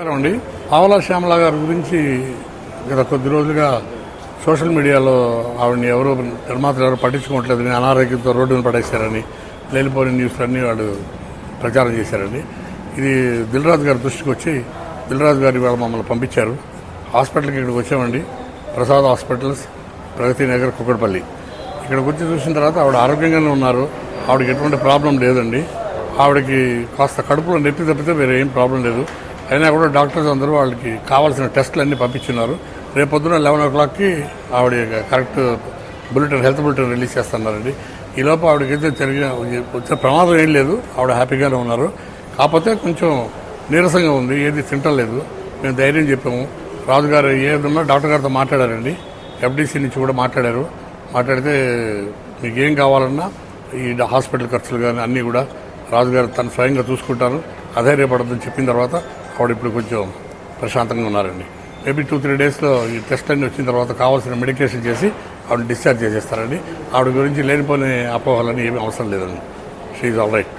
అండి ఆవల శ్యామల గారి గురించి గత కొద్ది రోజులుగా సోషల్ మీడియాలో ఆవిడని నిర్మాతలు ఎవరు పట్టించుకోవట్లేదని, అనారోగ్యంతో రోడ్డు మీద పడేశారని లేనిపోయిన న్యూస్లన్నీ వాళ్ళు ప్రచారం చేశారండి. ఇది దిల్రాజు గారి దృష్టికి వచ్చి దిల్రాజు గారు ఇవాళ మమ్మల్ని పంపించారు. హాస్పిటల్కి ఇక్కడికి వచ్చామండి. ప్రసాద్ హాస్పిటల్స్, ప్రగతి నగర్, కుక్కడపల్లి. ఇక్కడికి వచ్చి చూసిన తర్వాత ఆవిడ ఆరోగ్యంగానే ఉన్నారు. ఆవిడకి ఎటువంటి ప్రాబ్లం లేదండి. ఆవిడకి కాస్త కడుపులో నొప్పి తప్పితే వేరే ఏం ప్రాబ్లం లేదు. అయినా కూడా డాక్టర్స్ అందరూ వాళ్ళకి కావాల్సిన టెస్టులు అన్నీ పంపించున్నారు. రేపొద్దున 11 o'clockకి ఆవిడ కరెక్ట్ హెల్త్ బులెటిన్ రిలీజ్ చేస్తున్నారండి. ఈలోపు ఆవిడకైతే వచ్చే ప్రమాదం ఏం లేదు. ఆవిడ హ్యాపీగానే ఉన్నారు. కాకపోతే కొంచెం నీరసంగా ఉంది, ఏది తింటలేదు. మేము ధైర్యం చెప్పాము. రాజుగారు ఏదన్నా డాక్టర్ గారితో మాట్లాడారండి. ఎఫ్డీసీ నుంచి కూడా మాట్లాడితే మీకు ఏం కావాలన్నా ఈ హాస్పిటల్ ఖర్చులు కానీ అన్నీ కూడా రాజుగారు తను స్వయంగా చూసుకుంటారు, అధైర్యపడద్దని చెప్పిన తర్వాత ఆవిడ ఇప్పుడు కొంచెం ప్రశాంతంగా ఉన్నారండి. మేబీ 2-3 డేస్లో ఈ టెస్ట్ అన్నీ వచ్చిన తర్వాత కావాల్సిన మెడికేషన్ చేసి ఆవిడ డిశ్చార్జ్ చేసేస్తారండి. ఆవిడ గురించి లేనిపోయిన అపోహలని ఏమీ అవసరం లేదండి. She is all right.